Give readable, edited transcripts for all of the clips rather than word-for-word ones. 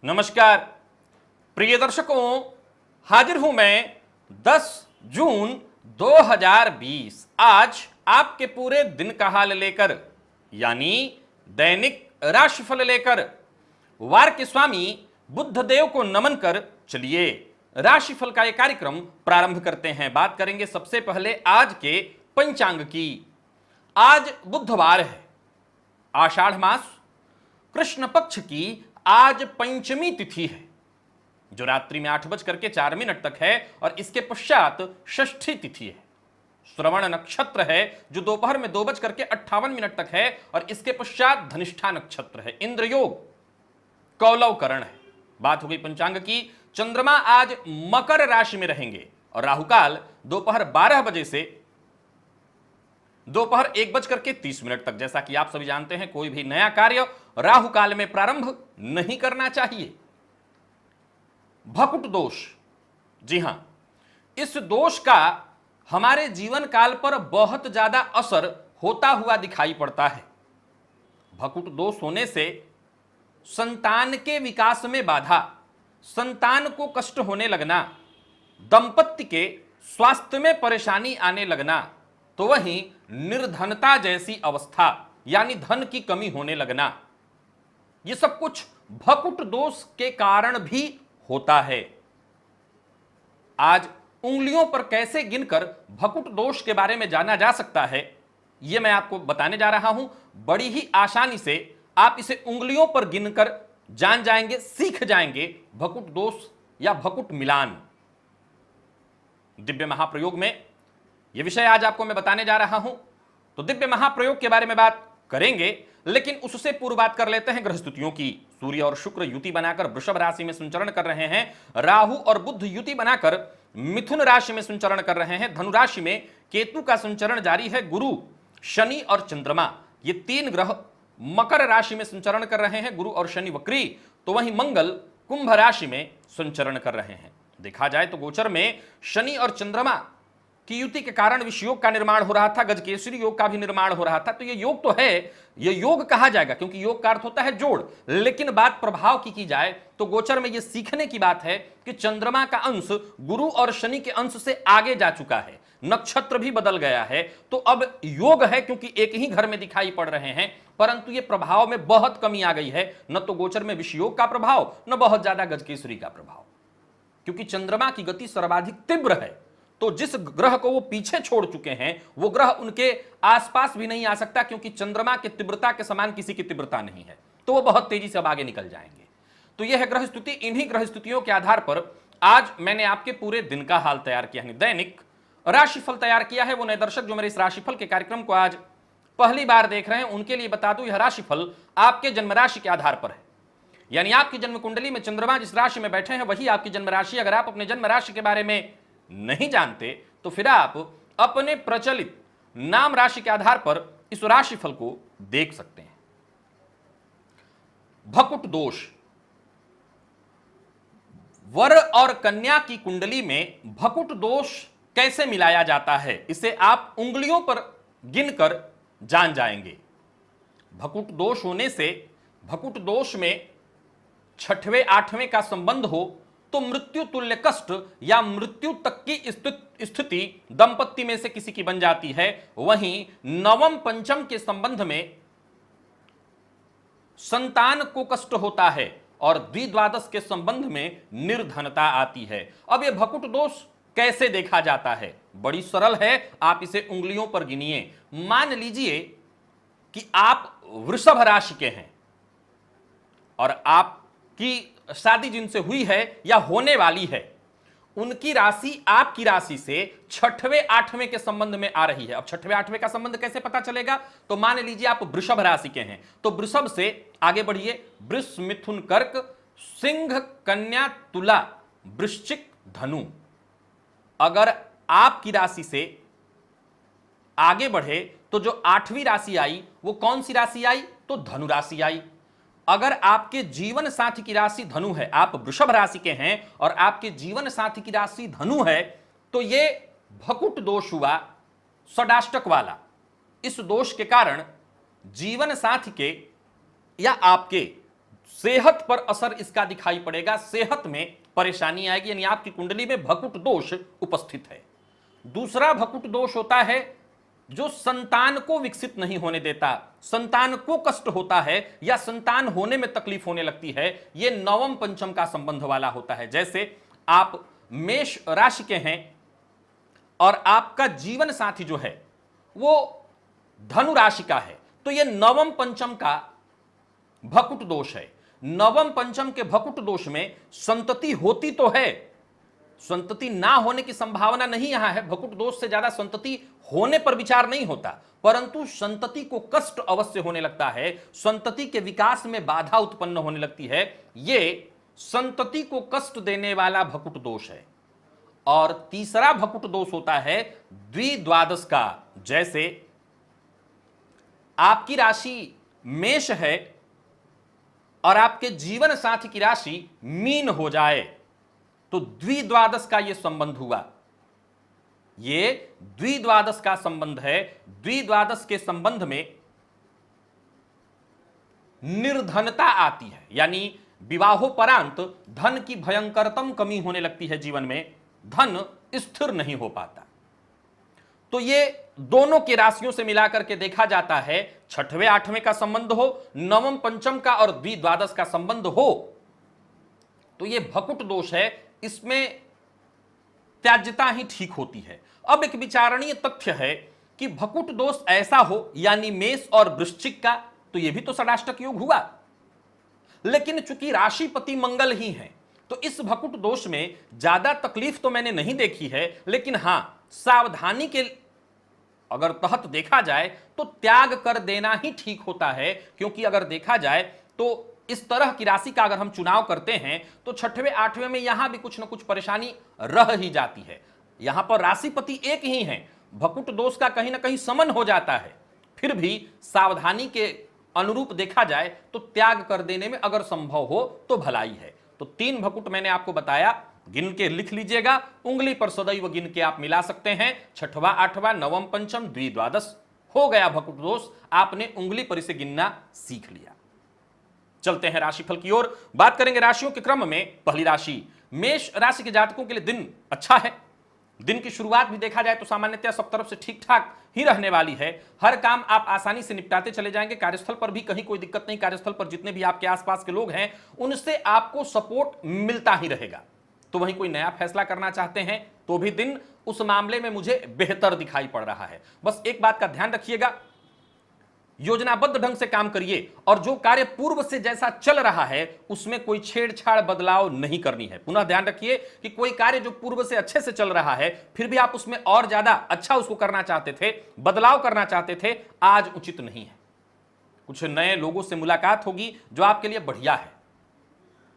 नमस्कार प्रिय दर्शकों, हाजिर हूं मैं 10 जून 2020 आज आपके पूरे दिन का हाल लेकर, यानी दैनिक राशिफल लेकर। वार के स्वामी बुद्धदेव को नमन कर चलिए राशिफल का यह कार्यक्रम प्रारंभ करते हैं। बात करेंगे सबसे पहले आज के पंचांग की। आज बुधवार है, आषाढ़ मास कृष्ण पक्ष की आज पंचमी तिथि है, जो रात्रि में 8:04 तक है, और इसके पश्चात षष्ठी तिथि है। श्रवण नक्षत्र है, जो दोपहर में 2:58 तक है, और इसके पश्चात धनिष्ठा नक्षत्र है। इंद्र योग कौलव करण है। बात हो गई पंचांग की। चंद्रमा आज मकर राशि में रहेंगे, और राहुकाल दोपहर 12 बजे से दोपहर 1:30 तक। जैसा कि आप सभी जानते हैं, कोई भी नया कार्य राहु काल में प्रारंभ नहीं करना चाहिए। भकुट दोष, जी हां, इस दोष का हमारे जीवन काल पर बहुत ज्यादा असर होता हुआ दिखाई पड़ता है। भकुट दोष होने से संतान के विकास में बाधा, संतान को कष्ट होने लगना, दंपत्ति के स्वास्थ्य में परेशानी आने लगना, तो वहीं निर्धनता जैसी अवस्था यानी धन की कमी होने लगना, ये सब कुछ भकुट दोष के कारण भी होता है। आज उंगलियों पर कैसे गिनकर भकुट दोष के बारे में जाना जा सकता है, यह मैं आपको बताने जा रहा हूं। बड़ी ही आसानी से आप इसे उंगलियों पर गिनकर जान जाएंगे, सीख जाएंगे भकुट दोष या भकुट मिलान। दिव्य महाप्रयोग में यह विषय आज आपको मैं बताने जा रहा हूं। तो दिव्य महाप्रयोग के बारे में बात करेंगे, लेकिन उससे पूर्व बात कर लेते हैं ग्रह स्थितियों की। सूर्य और शुक्र युति बनाकर वृषभ राशि में संचरण कर रहे हैं। राहु और बुध युति बनाकर मिथुन राशि में संचरण कर रहे हैं। धनु राशि में केतु का संचरण जारी है। गुरु, शनि और चंद्रमा, ये तीन ग्रह मकर राशि में संचरण कर रहे हैं। गुरु और शनि वक्री, तो वहीं मंगल कुंभ राशि में संचरण कर रहे हैं। देखा जाए तो गोचर में शनि और चंद्रमा की युति के कारण विषयोग का निर्माण हो रहा था, गजकेसरी योग का भी निर्माण हो रहा था। तो ये योग तो है, ये योग कहा जाएगा, क्योंकि योग का अर्थ होता है जोड़। लेकिन बात प्रभाव की जाए तो गोचर में ये सीखने की बात है कि चंद्रमा का अंश गुरु और शनि के अंश से आगे जा चुका है, नक्षत्र भी बदल गया है। तो अब योग है, क्योंकि एक ही घर में दिखाई पड़ रहे हैं, परंतु ये प्रभाव में बहुत कमी आ गई है। न तो गोचर में विषयोग का प्रभाव, न बहुत ज्यादा गजकेसरी का प्रभाव, क्योंकि चंद्रमा की गति सर्वाधिक तीव्र है। तो जिस ग्रह को वो पीछे छोड़ चुके हैं, वो ग्रह उनके आसपास भी नहीं आ सकता, क्योंकि चंद्रमा की तीव्रता के समान किसी की तीव्रता नहीं है। तो वो बहुत तेजी से अब आगे निकल जाएंगे। तो यह है ग्रह स्थिति। इन्हीं ग्रह स्थितियों के आधार पर आज मैंने आपके पूरे दिन का हाल तैयार किया है, दैनिक राशिफल तैयार किया है। वो नए दर्शक जो मेरे इस राशिफल के कार्यक्रम को आज पहली बार देख रहे हैं, उनके लिए बता दूं, यह राशिफल आपके जन्म राशि के आधार पर है। यानी आपकी जन्म कुंडली में चंद्रमा जिस राशि में बैठे हैं, वही आपकी जन्म राशि। अगर आप अपने जन्म राशि के बारे में नहीं जानते, तो फिर आप अपने प्रचलित नाम राशि के आधार पर इस राशिफल को देख सकते हैं। भकुट दोष, वर और कन्या की कुंडली में भकुट दोष कैसे मिलाया जाता है, इसे आप उंगलियों पर गिनकर जान जाएंगे। भकुट दोष होने से, भकुट दोष में 6वें 8वें का संबंध हो तो मृत्यु तुल्य कष्ट या मृत्यु तक की स्थिति दंपत्ति में से किसी की बन जाती है। वहीं नवम पंचम के संबंध में संतान को कष्ट होता है, और द्विद्वादश के संबंध में निर्धनता आती है। अब यह भकुट दोष कैसे देखा जाता है? बड़ी सरल है, आप इसे उंगलियों पर गिनिए। मान लीजिए कि आप वृषभ राशि के हैं, और आपकी शादी जिनसे हुई है या होने वाली है, उनकी राशि आपकी राशि से 6वें 8वें के संबंध में आ रही है। अब 6वें 8वें का संबंध कैसे पता चलेगा? तो मान लीजिए आप वृषभ राशि के हैं, तो वृषभ से आगे बढ़िए, वृष मिथुन कर्क सिंह कन्या तुला वृश्चिक धनु। अगर आपकी राशि से आगे बढ़े तो जो 8वीं राशि आई वो कौन सी राशि आई? तो धनु राशि आई। अगर आपके जीवन साथी की राशि धनु है, आप वृषभ राशि के हैं और आपके जीवन साथी की राशि धनु है, तो ये भकुट दोष हुआ षडाष्टक वाला। इस दोष के कारण जीवन साथी के या आपके सेहत पर असर इसका दिखाई पड़ेगा, सेहत में परेशानी आएगी, यानी आपकी कुंडली में भकुट दोष उपस्थित है। दूसरा भकुट दोष होता है जो संतान को विकसित नहीं होने देता, संतान को कष्ट होता है या संतान होने में तकलीफ होने लगती है, यह नवम पंचम का संबंध वाला होता है। जैसे आप मेष राशि के हैं और आपका जीवन साथी जो है वो धनु राशि का है, तो यह नवम पंचम का भकुट दोष है। नवम पंचम के भकुट दोष में संतति होती तो है, संतति ना होने की संभावना नहीं यहां है, भकुट दोष से ज्यादा संतति होने पर विचार नहीं होता, परंतु संतति को कष्ट अवश्य होने लगता है, संतति के विकास में बाधा उत्पन्न होने लगती है, यह संतति को कष्ट देने वाला भकुट दोष है। और तीसरा भकुट दोष होता है द्विद्वादश का। जैसे आपकी राशि मेष है और आपके जीवन साथी की राशि मीन हो जाए, तो द्विद्वादश का यह संबंध हुआ, यह द्विद्वादश का संबंध है। द्विद्वादश के संबंध में निर्धनता आती है, यानी विवाहोपरांत धन की भयंकरतम कमी होने लगती है, जीवन में धन स्थिर नहीं हो पाता। तो ये दोनों की राशियों से मिलाकर के देखा जाता है, छठवें आठवें का संबंध हो, नवम पंचम का और द्विद्वादश का संबंध हो, तो ये भकुट दोष है, इसमें त्याज्यता ही ठीक होती है। अब एक विचारणीय तथ्य है कि भकुट दोष ऐसा हो, यानी मेष और वृश्चिक का, तो यह भी तो षडाष्टक योग हुआ, लेकिन चूंकि राशिपति मंगल ही है, तो इस भकुट दोष में ज्यादा तकलीफ तो मैंने नहीं देखी है, लेकिन हां सावधानी के अगर तहत देखा जाए तो त्याग कर देना ही ठीक होता है। क्योंकि अगर देखा जाए तो इस तरह की राशि का अगर हम चुनाव करते हैं तो छठवें आठवें में यहां भी कुछ ना कुछ परेशानी रह ही जाती है। यहां पर राशिपति एक ही है, भकुट दोष का कहीं ना कहीं समन हो जाता है, फिर भी सावधानी के अनुरूप देखा जाए तो त्याग कर देने में अगर संभव हो तो भलाई है। तो 3 भकुट मैंने आपको बताया, गिन के लिख लीजिएगा, उंगली पर सदैव गिन के आप मिला सकते हैं, छठवां आठवां नवम पंचम द्विद्वादश हो गया भकुट दोष, आपने उंगली पर इसे गिनना सीख लिया। चलते हैं राशिफल की ओर, बात करेंगे राशियों के क्रम में। पहली राशि मेष राशि के जातकों के लिए दिन अच्छा है। दिन की शुरुआत भी देखा जाए तो सामान्यतः सब तरफ से ठीक ठाक ही रहने वाली है, हर काम आप आसानी से निपटाते चले जाएंगे, कार्यस्थल पर भी कहीं कोई दिक्कत नहीं, कार्यस्थल पर जितने भी आपके आसपास के लोग हैं उनसे आपको सपोर्ट मिलता ही रहेगा। तो वहीं कोई नया फैसला करना चाहते हैं तो भी दिन उस मामले में मुझे बेहतर दिखाई पड़ रहा है। बस एक बात का ध्यान रखिएगा, योजनाबद्ध ढंग से काम करिए और जो कार्य पूर्व से जैसा चल रहा है उसमें कोई छेड़छाड़ बदलाव नहीं करनी है। पुनः ध्यान रखिए कि कोई कार्य जो पूर्व से अच्छे से चल रहा है फिर भी आप उसमें और ज्यादा अच्छा उसको करना चाहते थे, बदलाव करना चाहते थे, आज उचित नहीं है। कुछ नए लोगों से मुलाकात होगी जो आपके लिए बढ़िया है,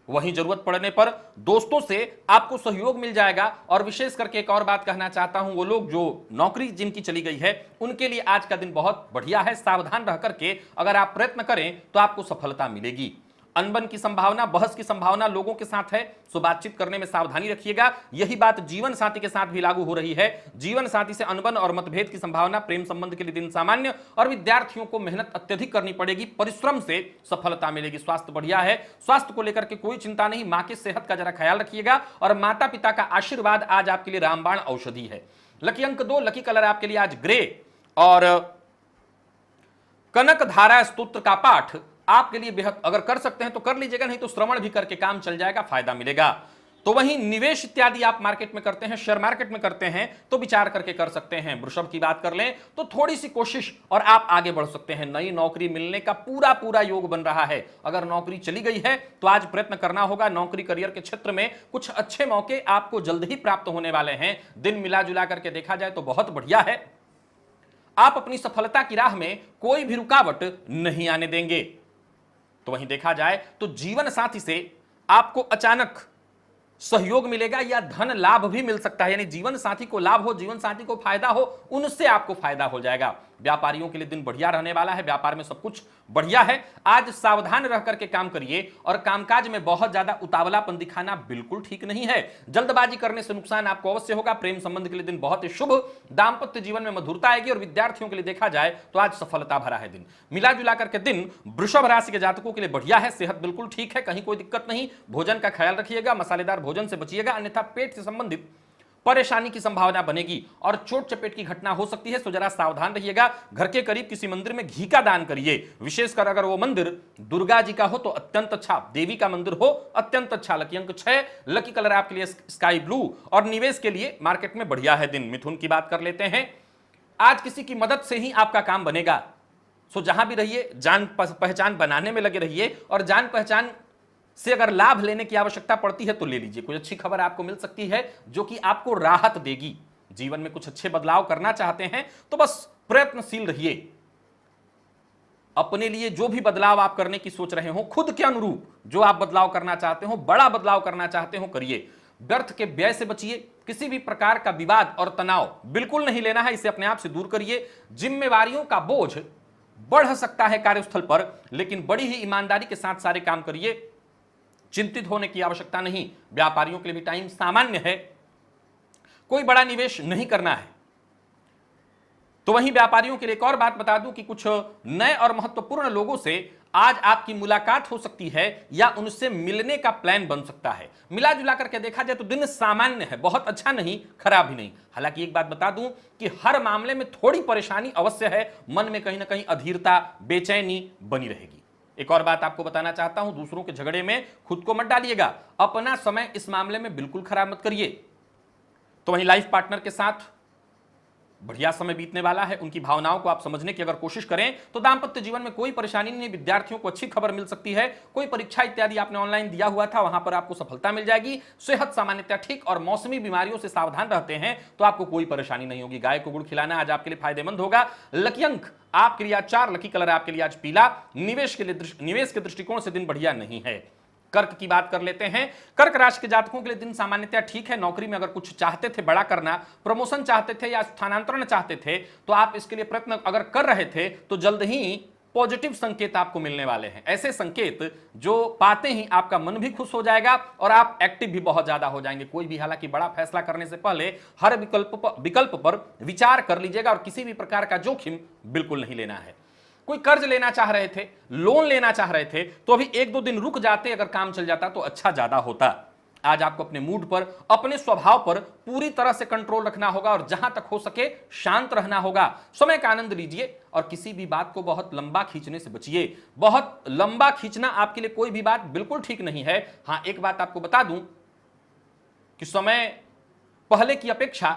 वहीं जरूरत पड़ने पर दोस्तों से आपको सहयोग मिल जाएगा। और विशेष करके एक और बात कहना चाहता हूं, वो लोग जो नौकरी जिनकी चली गई है उनके लिए आज का दिन बहुत बढ़िया है। सावधान रह करके अगर आप प्रयत्न करें तो आपको सफलता मिलेगी। अनबन की संभावना, बहस की संभावना लोगों के साथ है, सो बातचीत करने में सावधानी रखिएगा। यही बात जीवन साथी के साथ भी लागू हो रही है। जीवन साथी से अनबन और मतभेद की संभावना, प्रेम संबंध के लिए दिन सामान्य, और विद्यार्थियों को मेहनत अत्यधिक करनी पड़ेगी, परिश्रम से सफलता मिलेगी। स्वास्थ्य बढ़िया है, स्वास्थ्य को लेकर के कोई चिंता नहीं। मां की सेहत का जरा ख्याल रखिएगा और माता पिता का आशीर्वाद आज आपके लिए रामबाण औषधि है। लकी अंक 2, लकी कलर आपके लिए आज ग्रे और कनक धारा स्तोत्र का पाठ आपके लिए बेहद, अगर कर सकते हैं तो कर लीजिएगा, नहीं तो श्रवण भी करके काम चल जाएगा, फायदा मिलेगा। तो वहीं निवेश इत्यादि आप मार्केट में करते हैं, शेयर मार्केट में करते हैं तो विचार करके कर सकते हैं। वृषभ की बात कर लें तो थोड़ी सी कोशिश और आप आगे बढ़ सकते हैं। नई नौकरी मिलने का पूरा योग बन रहा है। अगर नौकरी चली गई है तो आज प्रयत्न करना होगा। नौकरी करियर के क्षेत्र में कुछ अच्छे मौके आपको जल्द ही प्राप्त होने वाले हैं। दिन मिला जुला करके देखा जाए तो बहुत बढ़िया है। आप अपनी सफलता की राह में कोई भी रुकावट नहीं आने देंगे। तो वहीं देखा जाए तो जीवन साथी से आपको अचानक सहयोग मिलेगा या धन लाभ भी मिल सकता है, यानी जीवन साथी को लाभ हो, जीवन साथी को फायदा हो, उनसे आपको फायदा हो जाएगा। व्यापारियों के लिए दिन बढ़िया रहने वाला है, व्यापार में सब कुछ बढ़िया है। आज सावधान रह करके काम करिए और कामकाज में बहुत ज्यादा उतावलापन दिखाना बिल्कुल ठीक नहीं है। जल्दबाजी करने से नुकसान आपको अवश्य होगा। प्रेम संबंध के लिए दिन बहुत ही शुभ, दाम्पत्य जीवन में मधुरता आएगी और विद्यार्थियों के लिए देखा जाए तो आज सफलता भरा है दिन। मिला जुला करके दिन वृषभ राशि के जातकों के लिए बढ़िया है। सेहत बिल्कुल ठीक है, कहीं कोई दिक्कत नहीं। भोजन का ख्याल रखिएगा, मसालेदार भोजन से बचिएगा, अन्यथा पेट से संबंधित परेशानी की संभावना बनेगी और चोट चपेट की घटना हो सकती है, तो जरा सावधान रहिएगा। घर के करीब किसी मंदिर में घी का दान करिए, विशेषकर अगर वो मंदिर दुर्गा जी का हो तो अत्यंत अच्छा, देवी का मंदिर हो अत्यंत अच्छा। लकी अंक 6, लकी कलर आपके लिए स्काई ब्लू और निवेश के लिए मार्केट में बढ़िया है दिन। मिथुन की बात कर लेते हैं। आज किसी की मदद से ही आपका काम बनेगा, सो जहां भी रहिए जान पहचान बनाने में लगे रहिए और जान पहचान से अगर लाभ लेने की आवश्यकता पड़ती है तो ले लीजिए। कोई अच्छी खबर आपको मिल सकती है जो कि आपको राहत देगी। जीवन में कुछ अच्छे बदलाव करना चाहते हैं तो बस प्रयत्नशील रहिए। अपने लिए जो भी बदलाव आप करने की सोच रहे हो, खुद के अनुरूप जो आप बदलाव करना चाहते हो, बड़ा बदलाव करना चाहते हो, करिए। व्यर्थ के व्यय से बचिए। किसी भी प्रकार का विवाद और तनाव बिल्कुल नहीं लेना है, इसे अपने आप से दूर करिए। जिम्मेवारियों का बोझ बढ़ सकता है कार्यस्थल पर, लेकिन बड़ी ही ईमानदारी के साथ सारे काम करिए। चिंतित होने की आवश्यकता नहीं। व्यापारियों के लिए भी टाइम सामान्य है, कोई बड़ा निवेश नहीं करना है। तो वहीं व्यापारियों के लिए एक और बात बता दूं कि कुछ नए और महत्वपूर्ण लोगों से आज आपकी मुलाकात हो सकती है या उनसे मिलने का प्लान बन सकता है। मिला जुला करके देखा जाए तो दिन सामान्य है, बहुत अच्छा नहीं, खराब भी नहीं। हालांकि एक बात बता दूं कि हर मामले में थोड़ी परेशानी अवश्य है, मन में कहीं ना कहीं अधीरता, बेचैनी बनी रहेगी। एक और बात आपको बताना चाहता हूं, दूसरों के झगड़े में खुद को मत डालिएगा। अपना समय इस मामले में बिल्कुल खराब मत करिए। तो वहीं लाइफ पार्टनर के साथ बढ़िया समय बीतने वाला है। उनकी भावनाओं को आप समझने की अगर कोशिश करें तो दाम्पत्य जीवन में कोई परेशानी नहीं। विद्यार्थियों को अच्छी खबर मिल सकती है। कोई परीक्षा इत्यादि आपने ऑनलाइन दिया हुआ था, वहां पर आपको सफलता मिल जाएगी। सेहत सामान्यतः ठीक और मौसमी बीमारियों से सावधान रहते हैं तो आपको कोई परेशानी नहीं होगी। गाय को गुड़ खिलाना आज आपके लिए फायदेमंद होगा। लकी अंक आपके लिए आज 4, लकी कलर आपके लिए आज पीला। निवेश के दृष्टिकोण से दिन बढ़िया नहीं है। कर्क की बात कर लेते हैं। कर्क राशि के जातकों के लिए दिन सामान्यतः ठीक है। नौकरी में अगर कुछ चाहते थे बड़ा करना, प्रमोशन चाहते थे या स्थानांतरण चाहते थे, तो आप इसके लिए प्रयत्न अगर कर रहे थे तो जल्द ही पॉजिटिव संकेत आपको मिलने वाले हैं। ऐसे संकेत जो पाते ही आपका मन भी खुश हो जाएगा और आप एक्टिव भी बहुत ज्यादा हो जाएंगे। कोई भी हालांकि बड़ा फैसला करने से पहले हर विकल्प पर विचार कर लीजिएगा और किसी भी प्रकार का जोखिम बिल्कुल नहीं लेना है। कोई कर्ज लेना चाह रहे थे, लोन लेना चाह रहे थे, तो अभी 1-2 दिन रुक जाते, अगर काम चल जाता तो अच्छा ज्यादा होता। आज आपको अपने मूड पर, अपने स्वभाव पर पूरी तरह से कंट्रोल रखना होगा और जहां तक हो सके शांत रहना होगा। समय का आनंद लीजिए और किसी भी बात को बहुत लंबा खींचने से बचिए। बहुत लंबा खींचना आपके लिए कोई भी बात बिल्कुल ठीक नहीं है। हां, एक बात आपको बता दूं कि समय पहले की अपेक्षा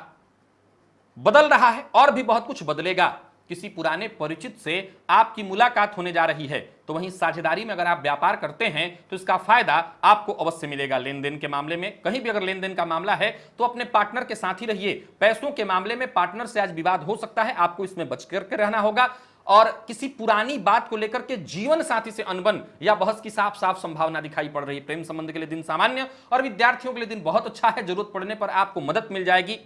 बदल रहा है और भी बहुत कुछ बदलेगा। किसी पुराने परिचित से आपकी मुलाकात होने जा रही है। तो वहीं साझेदारी में अगर आप व्यापार करते हैं तो इसका फायदा आपको अवश्य मिलेगा। लेन देन के मामले में कहीं भी अगर लेन देन का मामला है तो अपने पार्टनर के साथ ही रहिए। पैसों के मामले में पार्टनर से आज विवाद हो सकता है, आपको इसमें बच करके रहना होगा। और किसी पुरानी बात को लेकर के जीवन साथी से अनबन या बहस की साफ साफ संभावना दिखाई पड़ रही है। प्रेम संबंध के लिए दिन सामान्य और विद्यार्थियों के लिए दिन बहुत अच्छा है। जरूरत पड़ने पर आपको मदद मिल जाएगी,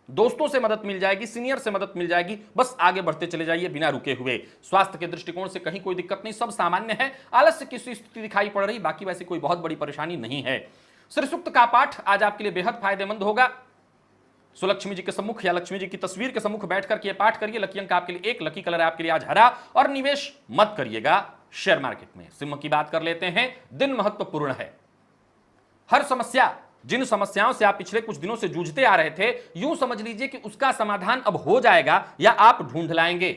दोस्तों से मदद मिल जाएगी, सीनियर से मदद मिल जाएगी। बस आगे बढ़ते चले जाइए बिना रुके हुए। स्वास्थ्य के दृष्टिकोण से कहीं कोई दिक्कत नहीं, सब सामान्य है। आलस्य की स्थिति दिखाई पड़ रही, बाकी वैसे कोई बहुत बड़ी परेशानी नहीं है। श्री सूक्त का पाठ आज आपके लिए बेहद फायदेमंद होगा। सुलक्ष्मी जी के सम्मुख या लक्ष्मी जी की तस्वीर के सम्मुख बैठकर के पाठ करिए। लकी अंक आपके लिए 1, लकी कलर आपके लिए आज हरा और निवेश मत करिएगा शेयर मार्केट में। सिंह की बात कर लेते हैं। दिन महत्वपूर्ण है। हर समस्या, जिन समस्याओं से आप पिछले कुछ दिनों से जूझते आ रहे थे, यूं समझ लीजिए कि उसका समाधान अब हो जाएगा या आप ढूंढ लाएंगे।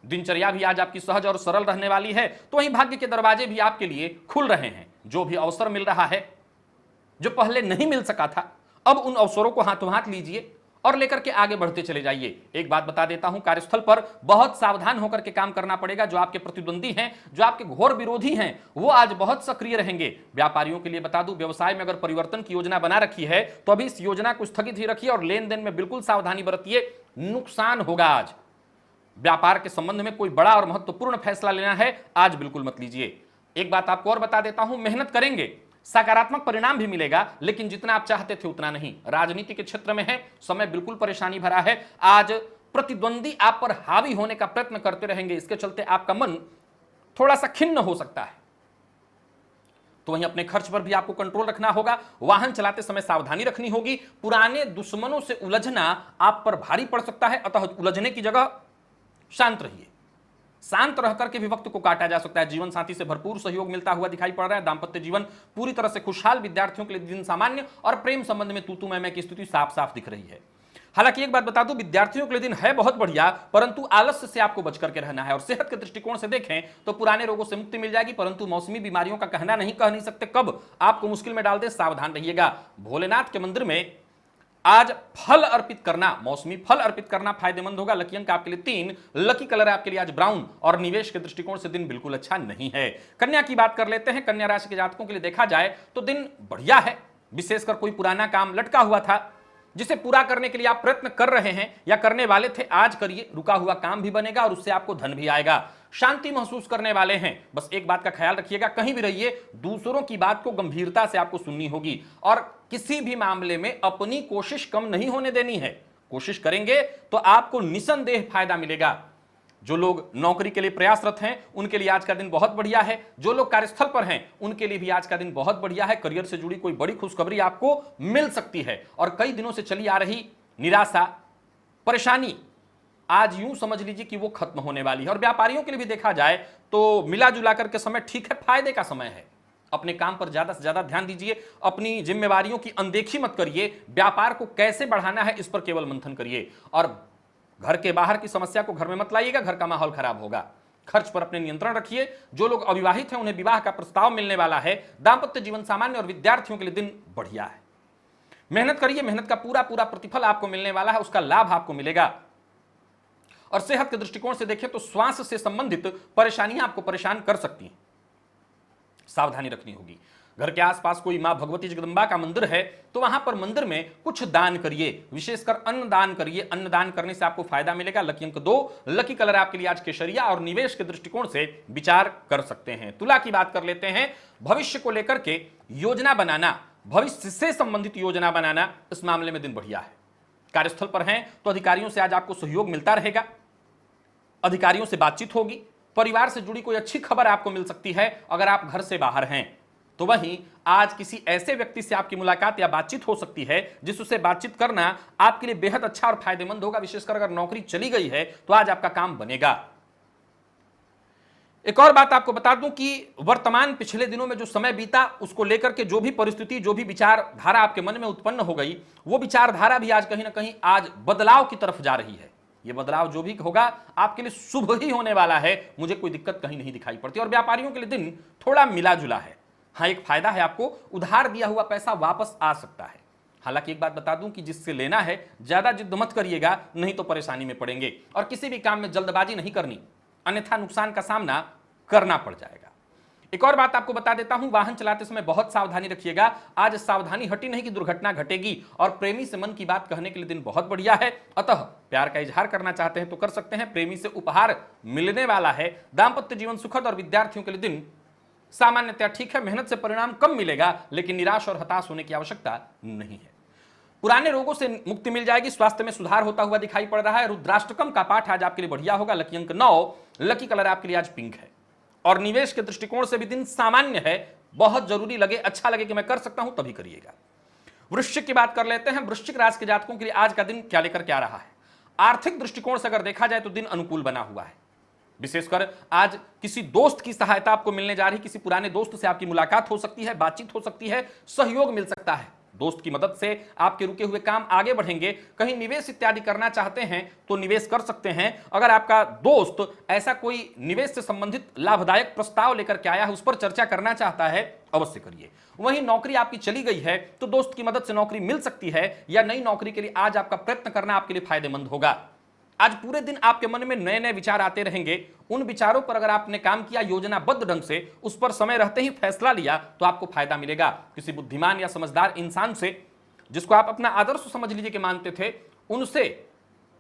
दिनचर्या भी आज आपकी सहज और सरल रहने वाली है। तो वहीं भाग्य के दरवाजे भी आपके लिए खुल रहे हैं। जो भी अवसर मिल रहा है, जो पहले नहीं मिल सका था, अब उन अवसरों को हाथों हाथ लीजिए और लेकर के आगे बढ़ते चले जाइए। एक बात बता देता हूं, कार्यस्थल पर बहुत सावधान होकर के काम करना पड़ेगा। जो आपके प्रतिद्वंदी हैं, जो आपके घोर विरोधी हैं, वो आज बहुत सक्रिय रहेंगे। व्यापारियों के लिए बता दूं, व्यवसाय में अगर परिवर्तन की योजना बना रखी है तो अभी इस योजना को स्थगित ही रखिए और लेन देन में बिल्कुल सावधानी बरतिए। नुकसान होगा आज। व्यापार के संबंध में कोई बड़ा और महत्वपूर्ण फैसला लेना है, आज बिल्कुल मत लीजिए। एक बात आपको और बता देता हूं, मेहनत करेंगे, सकारात्मक परिणाम भी मिलेगा, लेकिन जितना आप चाहते थे उतना नहीं। राजनीति के क्षेत्र में है, समय बिल्कुल परेशानी भरा है। आज प्रतिद्वंदी आप पर हावी होने का प्रयत्न करते रहेंगे, इसके चलते आपका मन थोड़ा सा खिन्न हो सकता है। तो वहीं अपने खर्च पर भी आपको कंट्रोल रखना होगा, वाहन चलाते समय सावधानी रखनी होगी, पुराने दुश्मनों से उलझना आप पर भारी पड़ सकता है, अतः उलझने की जगह शांत रहिए। शांत रहकर के भी वक्त को काटा जा सकता है। जीवन साथी से भरपूर सहयोग मिलता हुआ दिखाई पड़ रहा है। दांपत्य जीवन पूरी तरह से खुशहाल, विद्यार्थियों के लिए दिन सामान्य और प्रेम संबंध में तू मैं की स्थिति साफ साफ दिख रही है। हालांकि एक बात बता दूं, विद्यार्थियों के लिए दिन है बहुत बढ़िया, परंतु आलस्य से आपको बचकर के रहना है। और सेहत के दृष्टिकोण से देखें तो पुराने रोगों से मुक्ति मिल जाएगी, परंतु मौसमी बीमारियों का कह नहीं सकते कब आपको मुश्किल में डाल दे, सावधान रहिएगा। भोलेनाथ के मंदिर में आज फल अर्पित करना, मौसमी फल अर्पित करना फायदेमंद होगा। लकी अंक आपके लिए 3, लकी कलर आपके लिए आज ब्राउन और निवेश के दृष्टिकोण से दिन बिल्कुल अच्छा नहीं है। कन्या की बात कर लेते हैं। कन्या राशि के जातकों के लिए देखा जाए तो दिन बढ़िया है। विशेषकर कोई पुराना काम लटका हुआ था जिसे पूरा करने के लिए आप प्रयत्न कर रहे हैं या करने वाले थे, आज करिए। रुका हुआ काम भी बनेगा और उससे आपको धन भी आएगा। शांति महसूस करने वाले हैं। बस एक बात का ख्याल रखिएगा, कहीं भी रहिए दूसरों की बात को गंभीरता से आपको सुननी होगी और किसी भी मामले में अपनी कोशिश कम नहीं होने देनी है। कोशिश करेंगे तो आपको निसंदेह फायदा मिलेगा। जो लोग नौकरी के लिए प्रयासरत हैं उनके लिए आज का दिन बहुत बढ़िया है। जो लोग कार्यस्थल पर हैं उनके लिए भी आज का दिन बहुत बढ़िया है। करियर से जुड़ी कोई बड़ी खुशखबरी आपको मिल सकती है और कई दिनों से चली आ रही निराशा, परेशानी आज यूं समझ लीजिए कि वो खत्म होने वाली है। और व्यापारियों के लिए भी देखा जाए तो मिला जुला करके समय ठीक है, फायदे का समय है। अपने काम पर ज्यादा से ज्यादा ध्यान दीजिए, अपनी जिम्मेवारियों की अनदेखी मत करिए। व्यापार को कैसे बढ़ाना है इस पर केवल मंथन करिए और घर के बाहर की समस्या को घर में मत लाइएगा, घर का माहौल खराब होगा। खर्च पर अपने नियंत्रण रखिए। जो लोग अविवाहित हैं उन्हें विवाह का प्रस्ताव मिलने वाला है। दांपत्य जीवन सामान्य और विद्यार्थियों के लिए दिन बढ़िया है। मेहनत करिए, मेहनत का पूरा प्रतिफल आपको मिलने वाला है, उसका लाभ आपको मिलेगा। और सेहत के दृष्टिकोण से देखें तो श्वास से संबंधित परेशानियां आपको परेशान कर सकती हैं, सावधानी रखनी होगी। घर के आसपास कोई मां भगवती जगदंबा का मंदिर है तो वहां पर मंदिर में कुछ दान करिए, विशेषकर अन्न दान करिए। अन्न दान करने से आपको फायदा मिलेगा। लकी अंक 2, लकी कलर आपके लिए आज केसरिया और निवेश के दृष्टिकोण से विचार कर सकते हैं। तुला की बात कर लेते हैं। भविष्य को लेकर के योजना बनाना, भविष्य से संबंधित योजना बनाना, इस मामले में दिन बढ़िया है। कार्यस्थल पर हैं तो अधिकारियों से आज आपको सहयोग मिलता रहेगा, अधिकारियों से बातचीत होगी। परिवार से जुड़ी कोई अच्छी खबर आपको मिल सकती है अगर आप घर से बाहर हैं तो। वहीं आज किसी ऐसे व्यक्ति से आपकी मुलाकात या बातचीत हो सकती है जिससे बातचीत करना आपके लिए बेहद अच्छा और फायदेमंद होगा। विशेषकर अगर नौकरी चली गई है तो आज आपका काम बनेगा। एक और बात आपको बता दूं कि वर्तमान पिछले दिनों में जो समय बीता उसको लेकर के जो भी परिस्थिति, जो भी विचारधारा आपके मन में उत्पन्न हो गई, वो विचारधारा भी आज कहीं ना कहीं आज बदलाव की तरफ जा रही है। ये बदलाव जो भी होगा आपके लिए शुभ ही होने वाला है, मुझे कोई दिक्कत कहीं नहीं दिखाई पड़ती। और व्यापारियों के लिए दिन थोड़ा मिला जुला है। हाँ, एक फायदा है, आपको उधार दिया हुआ पैसा वापस आ सकता है। हालांकि एक बात बता दूं कि जिससे लेना है ज्यादा जिद मत करिएगा, नहीं तो परेशानी में पड़ेंगे। और किसी भी काम में जल्दबाजी नहीं करनी, अन्यथा नुकसान का सामना करना पड़ जाएगा। एक और बात आपको बता देता हूं, वाहन चलाते समय बहुत सावधानी रखिएगा। आज सावधानी हटी नहीं कि दुर्घटना घटेगी। और प्रेमी से मन की बात कहने के लिए दिन बहुत बढ़िया है, अतः प्यार का इजहार करना चाहते हैं तो कर सकते हैं। प्रेमी से उपहार मिलने वाला है। दांपत्य जीवन सुखद और विद्यार्थियों के लिए दिन सामान्यतः ठीक है। मेहनत से परिणाम कम मिलेगा, लेकिन निराश और हताश होने की आवश्यकता नहीं है। पुराने रोगों से मुक्ति मिल जाएगी, स्वास्थ्य में सुधार होता हुआ दिखाई पड़ रहा है। रुद्राष्टकम का पाठ आज आपके लिए बढ़िया होगा। लकी अंक 9, लकी कलर आपके लिए आज पिंक है। और निवेश के दृष्टिकोण से भी दिन सामान्य है। बहुत जरूरी लगे, अच्छा लगे कि मैं कर सकता हूं तभी करिएगा। वृश्चिक की बात कर लेते हैं। वृश्चिक राशि के जातकों के लिए आज का दिन क्या लेकर के आ रहा है? आर्थिक दृष्टिकोण से अगर देखा जाए तो दिन अनुकूल बना हुआ है। विशेषकर आज किसी दोस्त की सहायता आपको मिलने जा रही, किसी पुराने दोस्त से आपकी मुलाकात हो सकती है, बातचीत हो सकती है, सहयोग मिल सकता है। दोस्त की मदद से आपके रुके हुए काम आगे बढ़ेंगे। कहीं निवेश इत्यादि करना चाहते हैं तो निवेश कर सकते हैं। अगर आपका दोस्त ऐसा कोई निवेश से संबंधित लाभदायक प्रस्ताव लेकर के आया है, उस पर चर्चा करना चाहता है, अवश्य करिए। वहीं नौकरी आपकी चली गई है तो दोस्त की मदद से नौकरी मिल सकती है, या नई नौकरी के लिए आज आपका प्रयत्न करना आपके लिए फायदेमंद होगा। आज पूरे दिन आपके मन में नए नए विचार आते रहेंगे। उन विचारों पर अगर आपने काम किया योजनाबद्ध ढंग से, उस पर समय रहते ही फैसला लिया तो आपको फायदा मिलेगा। किसी बुद्धिमान या समझदार इंसान से, जिसको आप अपना आदर्श समझ लीजिए कि मानते थे, उनसे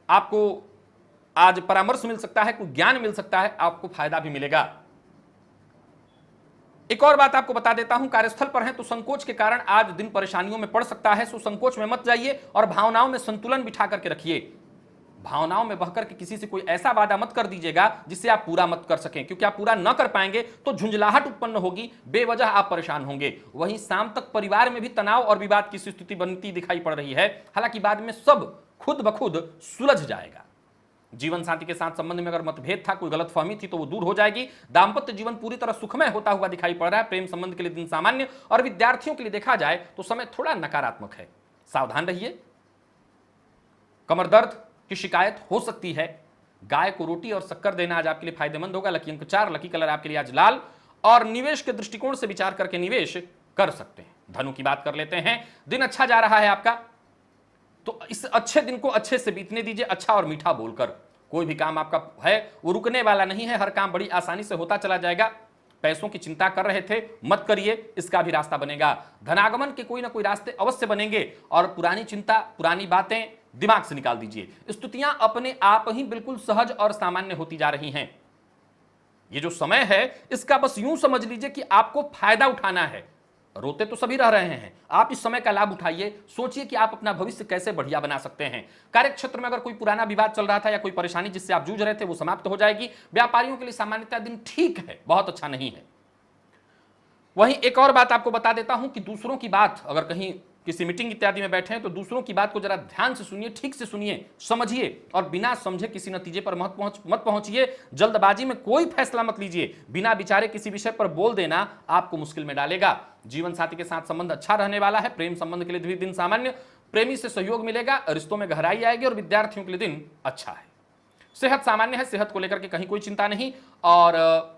आपको आज परामर्श मिल सकता है, कुछ ज्ञान मिल सकता है, आपको फायदा भी मिलेगा। एक और बात आपको बता देता हूं, कार्यस्थल पर हैं तो संकोच के कारण आज दिन परेशानियों में पड़ सकता है। सो संकोच में मत जाइए और भावनाओं में संतुलन बिठा करके रखिए। भावनाओं में बहकर के किसी से कोई ऐसा वादा मत कर दीजिएगा जिससे आप पूरा मत कर सकें, क्योंकि आप पूरा न कर पाएंगे तो झुंझलाहट उत्पन्न होगी, बेवजह आप परेशान होंगे। वहीं शाम तक परिवार में भी तनाव और विवाद की स्थिति बनती दिखाई पड़ रही है, हालांकि बाद में सब खुद ब खुद सुलझ जाएगा। जीवन साथी के साथ संबंध में अगर मतभेद था, कोई गलतफहमी थी, तो वो दूर हो जाएगी। दाम्पत्य जीवन पूरी तरह सुखमय होता हुआ दिखाई पड़ रहा है। प्रेम संबंध के लिए दिन सामान्य, और विद्यार्थियों के लिए देखा जाए तो समय थोड़ा नकारात्मक है, सावधान रहिए। कमर दर्द की शिकायत हो सकती है। गाय को रोटी और शक्कर देना आज आपके लिए फायदेमंद होगा। लकी अंक 4, लकी कलर आपके लिए आज लाल, और निवेश के दृष्टिकोण से विचार करके निवेश कर सकते हैं। धनु की बात कर लेते हैं। दिन अच्छा जा रहा है आपका, तो इस अच्छे दिन को अच्छे से बीतने दीजिए, अच्छा और मीठा बोलकर। कोई भी काम आपका है वो रुकने वाला नहीं है, हर काम बड़ी आसानी से होता चला जाएगा। पैसों की चिंता कर रहे थे, मत करिए, इसका भी रास्ता बनेगा। धनागमन के कोई ना कोई रास्ते अवश्य बनेंगे, और पुरानी चिंता, पुरानी बातें दिमाग से निकाल दीजिए। स्तुतियां अपने आप ही बिल्कुल सहज और सामान्य होती जा रही हैं। ये जो समय है इसका बस यूं समझ लीजिए कि आपको फायदा उठाना है। रोते तो सभी रह रहे हैं, आप इस समय का लाभ उठाइए, सोचिए कि आप अपना भविष्य कैसे बढ़िया बना सकते हैं। कार्यक्षेत्र में अगर कोई पुराना विवाद चल रहा था या कोई परेशानी जिससे आप जूझ रहे थे वो समाप्त हो जाएगी। व्यापारियों के लिए सामान्यतः दिन ठीक है, बहुत अच्छा नहीं है। वहीं एक और बात आपको बता देता हूं कि दूसरों की बात, अगर कहीं किसी मीटिंग इत्यादि में बैठे हैं तो दूसरों की बात को जरा ध्यान से सुनिए, ठीक से सुनिए, समझिए, और बिना समझे किसी नतीजे पर मत पहुंचिए। जल्दबाजी में कोई फैसला मत लीजिए। बिना विचारे किसी विषय पर बोल देना आपको मुश्किल में डालेगा। जीवन साथी के साथ संबंध अच्छा रहने वाला है। प्रेम संबंध के लिए भी दिन सामान्य, प्रेमी से सहयोग मिलेगा, रिश्तों में गहराई आएगी, और विद्यार्थियों के लिए दिन अच्छा है। सेहत सामान्य है, सेहत को लेकर के कहीं कोई चिंता नहीं, और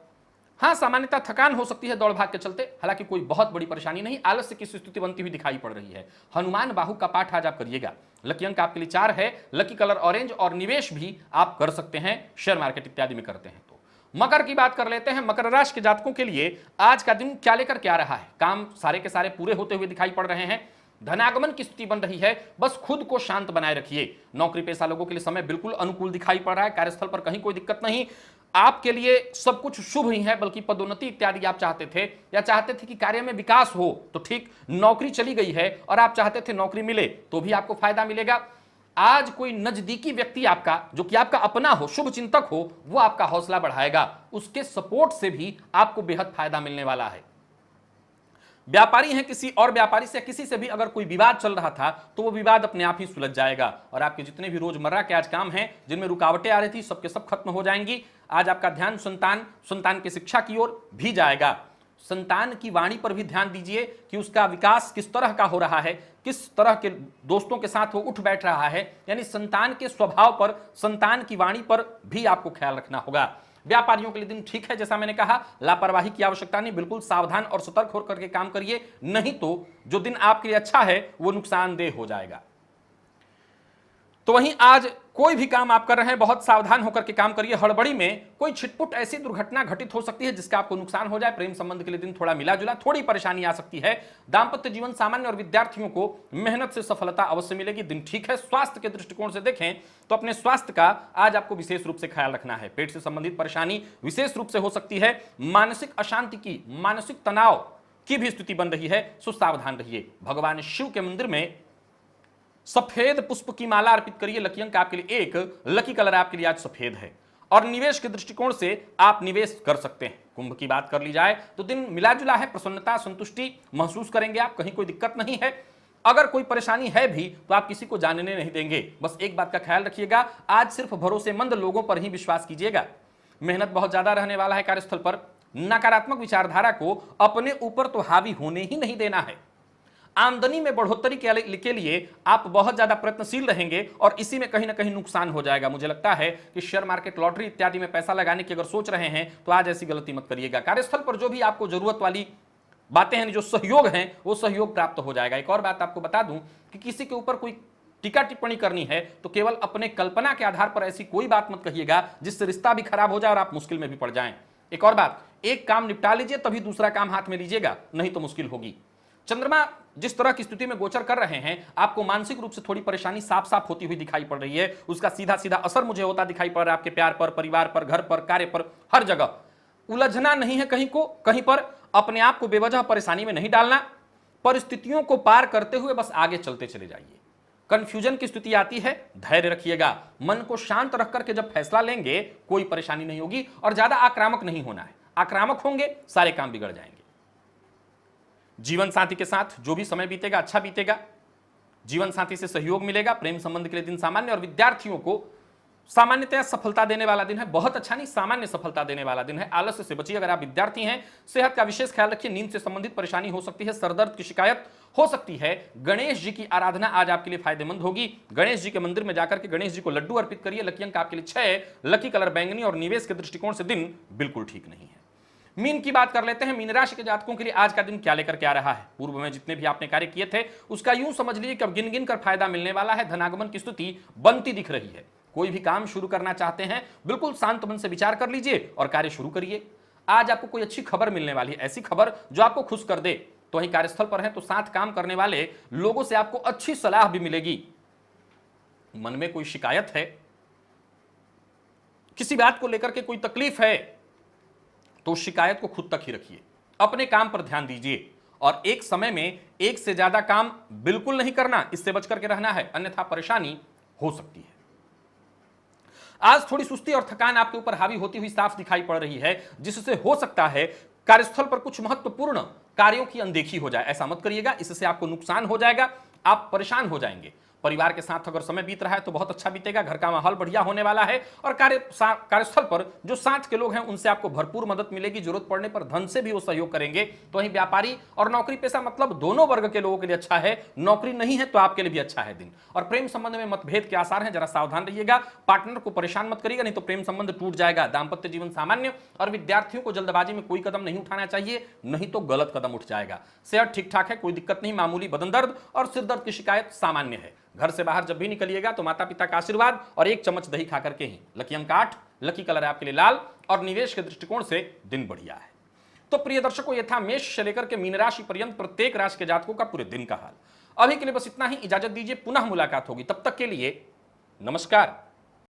हाँ, सामान्यतः थकान हो सकती है दौड़ भाग के चलते, हालांकि कोई बहुत बड़ी परेशानी नहीं। आलस्य की स्थिति बनती हुई दिखाई पड़ रही है। हनुमान बाहु का पाठ आज आप करिएगा। लकी अंक आपके लिए 4 है, लकी कलर ऑरेंज, और निवेश भी आप कर सकते हैं, शेयर मार्केट इत्यादि में करते हैं तो। मकर की बात कर लेते हैं। मकर राशि के जातकों के लिए आज का दिन क्या लेकर के आ रहा है? काम सारे के सारे पूरे होते हुए दिखाई पड़ रहे हैं। धनागमन की स्थिति बन रही है, बस खुद को शांत बनाए रखिए। नौकरी पेशा लोगों के लिए समय बिल्कुल अनुकूल दिखाई पड़ रहा है। कार्यस्थल पर कहीं कोई दिक्कत नहीं, आपके लिए सब कुछ शुभ ही है, बल्कि पदोन्नति इत्यादि आप चाहते थे, या चाहते थे कि कार्य में विकास हो तो ठीक, नौकरी चली गई है और आप चाहते थे नौकरी मिले तो भी आपको फायदा मिलेगा। आज कोई नजदीकी व्यक्ति आपका, जो कि आपका अपना हो, शुभ चिंतक हो, वो आपका हौसला बढ़ाएगा। उसके सपोर्ट से भी आपको बेहद फायदा मिलने वाला है। व्यापारी हैं, किसी और व्यापारी से, किसी से भी अगर कोई विवाद चल रहा था तो वो विवाद अपने आप ही सुलझ जाएगा, और आपके जितने भी रोजमर्रा के आज काम हैं जिनमें रुकावटें आ रही थी, सबके सब खत्म हो जाएंगी। आज आपका ध्यान संतान की शिक्षा की ओर भी जाएगा। संतान की वाणी पर भी ध्यान दीजिए कि उसका विकास किस तरह का हो रहा है, किस तरह के दोस्तों के साथ वो उठ बैठ रहा है। यानी संतान के स्वभाव पर, संतान की वाणी पर भी आपको ख्याल रखना होगा। व्यापारियों के लिए दिन ठीक है, जैसा मैंने कहा, लापरवाही की आवश्यकता नहीं, बिल्कुल सावधान और सतर्क होकर के काम करिए, नहीं तो जो दिन आपके लिए अच्छा है वो नुकसानदेह हो जाएगा। तो वहीं आज कोई भी काम आप कर रहे हैं, बहुत सावधान होकर के काम करिए। हड़बड़ी में कोई छिटपुट ऐसी दुर्घटना घटित हो सकती है जिसका आपको नुकसान हो जाए। प्रेम संबंध के लिए दिन थोड़ा मिला जुला, थोड़ी परेशानी आ सकती है। दाम्पत्य जीवन सामान्य, और विद्यार्थियों को मेहनत से सफलता अवश्य मिलेगी। दिन ठीक है। स्वास्थ्य के दृष्टिकोण से देखें तो अपने स्वास्थ्य का आज आपको विशेष रूप से ख्याल रखना है। पेट से संबंधित परेशानी विशेष रूप से हो सकती है। मानसिक अशांति की, मानसिक तनाव की भी स्थिति बन रही है, सो सावधान रहिए। भगवान शिव के मंदिर में सफेद पुष्प की माला अर्पित करिए। लकी अंक आपके लिए 1, लकी कलर आपके लिए आज सफेद है, और निवेश के दृष्टिकोण से आप निवेश कर सकते हैं। कुंभ की बात कर ली जाए तो दिन मिला जुला है, प्रसन्नता, संतुष्टि महसूस करेंगे आप, कहीं कोई दिक्कत नहीं है। अगर कोई परेशानी है भी तो आप किसी को जानने नहीं देंगे। बस एक बात का ख्याल रखिएगा, आज सिर्फ भरोसेमंद लोगों पर ही विश्वास कीजिएगा। मेहनत बहुत ज्यादा रहने वाला है कार्यस्थल पर। नकारात्मक विचारधारा को अपने ऊपर तो हावी होने ही नहीं देना है। आमदनी में बढ़ोतरी के लिए आप बहुत ज्यादा प्रयत्नशील रहेंगे, और इसी में कहीं ना कहीं नुकसान हो जाएगा। मुझे लगता है कि शेयर मार्केट, लॉटरी इत्यादि में पैसा लगाने की अगर सोच रहे हैं तो आज ऐसी गलती मत करिएगा। कार्यस्थल पर जो भी आपको जरूरत वाली बातें हैं, जो सहयोग हैं, वो सहयोग प्राप्त हो जाएगा। एक और बात आपको बता दूं कि किसी के ऊपर कोई टीका टिप्पणी करनी है तो केवल अपने कल्पना के आधार पर ऐसी कोई बात मत कहिएगा जिससे रिश्ता भी खराब हो जाए और आप मुश्किल में भी पड़ जाएं। एक और बात, एक काम निपटा लीजिए तभी दूसरा काम हाथ में लीजिएगा, नहीं तो मुश्किल होगी। चंद्रमा जिस तरह की स्थिति में गोचर कर रहे हैं, आपको मानसिक रूप से थोड़ी परेशानी साफ साफ होती हुई दिखाई पड़ रही है। उसका सीधा सीधा असर मुझे होता दिखाई पड़ रहा है आपके प्यार पर, परिवार पर, घर पर, कार्य पर, हर जगह। उलझना नहीं है कहीं पर, अपने आप को बेवजह परेशानी में नहीं डालना, परिस्थितियों को पार करते हुए बस आगे चलते चले जाइए। कंफ्यूजन की स्थिति आती है, धैर्य रखिएगा। मन को शांत रख करके जब फैसला लेंगे कोई परेशानी नहीं होगी और ज्यादा आक्रामक नहीं होना है। आक्रामक होंगे सारे काम बिगड़ जाएंगे। जीवन साथी के साथ जो भी समय बीतेगा अच्छा बीतेगा। जीवन साथी से सहयोग मिलेगा। प्रेम संबंध के लिए दिन सामान्य और विद्यार्थियों को सामान्यतया सफलता देने वाला दिन है। बहुत अच्छा नहीं, सामान्य सफलता देने वाला दिन है। आलस्य से बचिए अगर आप विद्यार्थी हैं। सेहत का विशेष ख्याल रखिए। नींद से संबंधित परेशानी हो सकती है, सरदर्द की शिकायत हो सकती है। गणेश जी की आराधना आज आपके लिए फायदेमंद होगी। गणेश जी के मंदिर में जाकर के गणेश जी को लड्डू अर्पित करिए। लकी अंक आपके लिए 6, लकी कलर बैंगनी और निवेश के दृष्टिकोण से दिन बिल्कुल ठीक नहीं है। मीन की बात कर लेते हैं। मीन राशि के जातकों के लिए आज का दिन क्या लेकर के आ रहा है। पूर्व में जितने भी आपने कार्य किए थे उसका यूं समझ लीजिए कि अब गिन गिन कर फायदा मिलने वाला है। धनागमन की स्थिति बनती दिख रही है। कोई भी काम शुरू करना चाहते हैं बिल्कुल शांत मन से विचार कर लीजिए और कार्य शुरू करिए। आज आपको कोई अच्छी खबर मिलने वाली है, ऐसी खबर जो आपको खुश कर दे। तो वहीं कार्यस्थल पर है तो साथ काम करने वाले लोगों से आपको अच्छी सलाह भी मिलेगी। मन में कोई शिकायत है, किसी बात को लेकर के कोई तकलीफ है तो शिकायत को खुद तक ही रखिए। अपने काम पर ध्यान दीजिए और एक समय में एक से ज्यादा काम बिल्कुल नहीं करना, इससे बच करके रहना है, अन्यथा परेशानी हो सकती है। आज थोड़ी सुस्ती और थकान आपके ऊपर हावी होती हुई साफ दिखाई पड़ रही है, जिससे हो सकता है कार्यस्थल पर कुछ महत्वपूर्ण कार्यों की अनदेखी हो जाए। ऐसा मत करिएगा, इससे आपको नुकसान हो जाएगा, आप परेशान हो जाएंगे। परिवार के साथ अगर समय बीत रहा है तो बहुत अच्छा बीतेगा। घर का माहौल बढ़िया होने वाला है और कार्यस्थल पर जो साथ के लोग हैं उनसे आपको भरपूर मदद मिलेगी। जरूरत पड़ने पर धन से भी वो सहयोग करेंगे। तो वहीं व्यापारी और नौकरी पेशा मतलब दोनों वर्ग के लोगों के लिए अच्छा है। नौकरी नहीं है तो आपके लिए भी अच्छा है दिन। और प्रेम संबंध में मतभेद के आसार हैं, जरा सावधान रहिएगा। पार्टनर को परेशान मत करिएगा, नहीं तो प्रेम संबंध टूट जाएगा। दाम्पत्य जीवन सामान्य और विद्यार्थियों को जल्दबाजी में कोई कदम नहीं उठाना चाहिए, नहीं तो गलत कदम उठ जाएगा। सेहत ठीक ठाक है, कोई दिक्कत नहीं। मामूली बदन दर्द और सिर दर्द की शिकायत सामान्य है। घर से बाहर जब भी निकलिएगा तो माता पिता का आशीर्वाद और एक चम्मच दही खा करके ही। लकी अंक 8, लकी कलर है आपके लिए लाल और निवेश के दृष्टिकोण से दिन बढ़िया है। तो प्रिय दर्शकों, ये था मेष से लेकर के मीन राशि पर्यंत प्रत्येक राशि के जातकों का पूरे दिन का हाल। अभी के लिए बस इतना ही, इजाजत दीजिए, पुनः मुलाकात होगी। तब तक के लिए नमस्कार।